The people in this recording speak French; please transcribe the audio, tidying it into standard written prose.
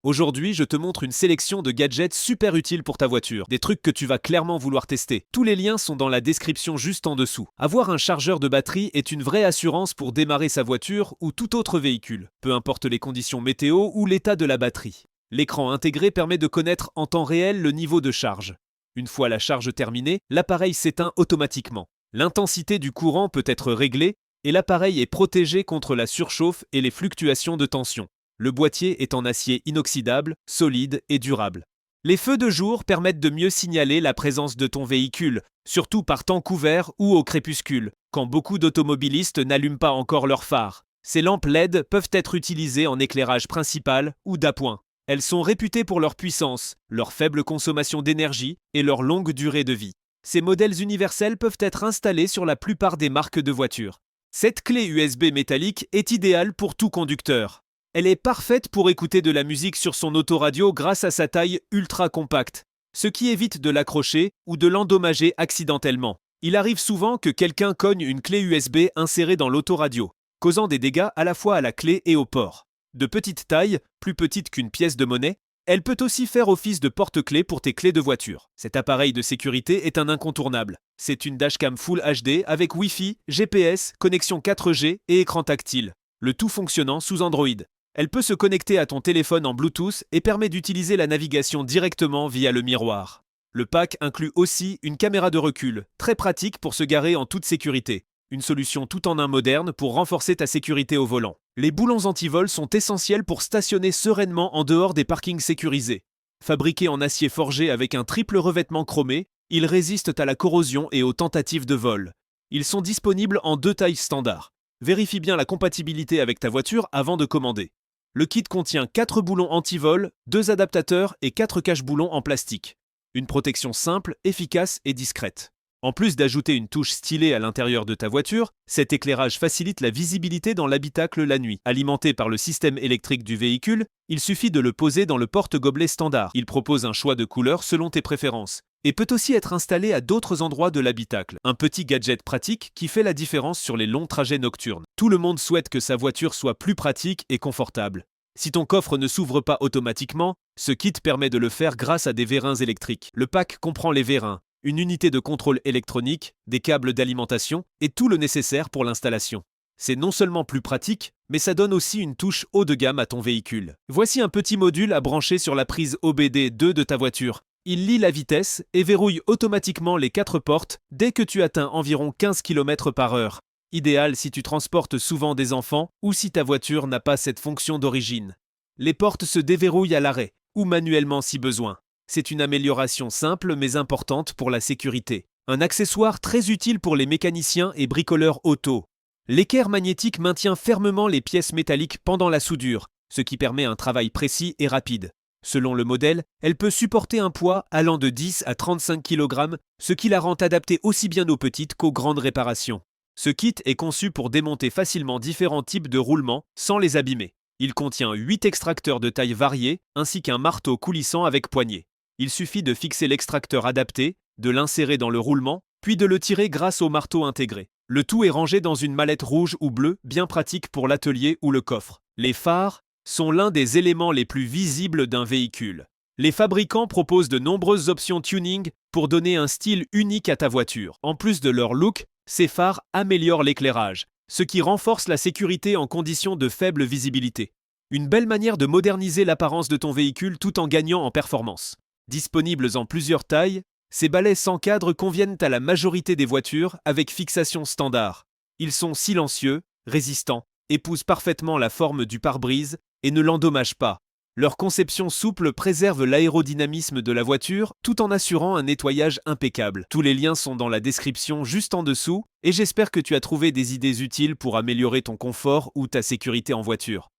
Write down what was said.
Aujourd'hui, je te montre une sélection de gadgets super utiles pour ta voiture, des trucs que tu vas clairement vouloir tester. Tous les liens sont dans la description juste en dessous. Avoir un chargeur de batterie est une vraie assurance pour démarrer sa voiture ou tout autre véhicule, peu importe les conditions météo ou l'état de la batterie. L'écran intégré permet de connaître en temps réel le niveau de charge. Une fois la charge terminée, l'appareil s'éteint automatiquement. L'intensité du courant peut être réglée et l'appareil est protégé contre la surchauffe et les fluctuations de tension. Le boîtier est en acier inoxydable, solide et durable. Les feux de jour permettent de mieux signaler la présence de ton véhicule, surtout par temps couvert ou au crépuscule, quand beaucoup d'automobilistes n'allument pas encore leurs phares. Ces lampes LED peuvent être utilisées en éclairage principal ou d'appoint. Elles sont réputées pour leur puissance, leur faible consommation d'énergie et leur longue durée de vie. Ces modèles universels peuvent être installés sur la plupart des marques de voitures. Cette clé USB métallique est idéale pour tout conducteur. Elle est parfaite pour écouter de la musique sur son autoradio grâce à sa taille ultra compacte, ce qui évite de l'accrocher ou de l'endommager accidentellement. Il arrive souvent que quelqu'un cogne une clé USB insérée dans l'autoradio, causant des dégâts à la fois à la clé et au port. De petite taille, plus petite qu'une pièce de monnaie, elle peut aussi faire office de porte-clés pour tes clés de voiture. Cet appareil de sécurité est un incontournable. C'est une dashcam Full HD avec Wi-Fi, GPS, connexion 4G et écran tactile, le tout fonctionnant sous Android. Elle peut se connecter à ton téléphone en Bluetooth et permet d'utiliser la navigation directement via le miroir. Le pack inclut aussi une caméra de recul, très pratique pour se garer en toute sécurité. Une solution tout en un moderne pour renforcer ta sécurité au volant. Les boulons anti-vol sont essentiels pour stationner sereinement en dehors des parkings sécurisés. Fabriqués en acier forgé avec un triple revêtement chromé, ils résistent à la corrosion et aux tentatives de vol. Ils sont disponibles en 2 tailles standards. Vérifie bien la compatibilité avec ta voiture avant de commander. Le kit contient 4 boulons anti-vol, 2 adaptateurs et 4 cache-boulons en plastique. Une protection simple, efficace et discrète. En plus d'ajouter une touche stylée à l'intérieur de ta voiture, cet éclairage facilite la visibilité dans l'habitacle la nuit. Alimenté par le système électrique du véhicule, il suffit de le poser dans le porte-gobelet standard. Il propose un choix de couleurs selon tes préférences et peut aussi être installé à d'autres endroits de l'habitacle. Un petit gadget pratique qui fait la différence sur les longs trajets nocturnes. Tout le monde souhaite que sa voiture soit plus pratique et confortable. Si ton coffre ne s'ouvre pas automatiquement, ce kit permet de le faire grâce à des vérins électriques. Le pack comprend les vérins, une unité de contrôle électronique, des câbles d'alimentation et tout le nécessaire pour l'installation. C'est non seulement plus pratique, mais ça donne aussi une touche haut de gamme à ton véhicule. Voici un petit module à brancher sur la prise OBD2 de ta voiture. Il lit la vitesse et verrouille automatiquement les 4 portes dès que tu atteins environ 15 km/h. Idéal si tu transportes souvent des enfants ou si ta voiture n'a pas cette fonction d'origine. Les portes se déverrouillent à l'arrêt ou manuellement si besoin. C'est une amélioration simple mais importante pour la sécurité. Un accessoire très utile pour les mécaniciens et bricoleurs auto. L'équerre magnétique maintient fermement les pièces métalliques pendant la soudure, ce qui permet un travail précis et rapide. Selon le modèle, elle peut supporter un poids allant de 10 à 35 kg, ce qui la rend adaptée aussi bien aux petites qu'aux grandes réparations. Ce kit est conçu pour démonter facilement différents types de roulements sans les abîmer. Il contient 8 extracteurs de taille variée ainsi qu'un marteau coulissant avec poignée. Il suffit de fixer l'extracteur adapté, de l'insérer dans le roulement, puis de le tirer grâce au marteau intégré. Le tout est rangé dans une mallette rouge ou bleue, bien pratique pour l'atelier ou le coffre. Les phares sont l'un des éléments les plus visibles d'un véhicule. Les fabricants proposent de nombreuses options tuning pour donner un style unique à ta voiture. En plus de leur look, ces phares améliorent l'éclairage, ce qui renforce la sécurité en conditions de faible visibilité. Une belle manière de moderniser l'apparence de ton véhicule tout en gagnant en performance. Disponibles en plusieurs tailles, ces balais sans cadre conviennent à la majorité des voitures avec fixation standard. Ils sont silencieux, résistants, épousent parfaitement la forme du pare-brise et ne l'endommagent pas. Leur conception souple préserve l'aérodynamisme de la voiture tout en assurant un nettoyage impeccable. Tous les liens sont dans la description juste en dessous et j'espère que tu as trouvé des idées utiles pour améliorer ton confort ou ta sécurité en voiture.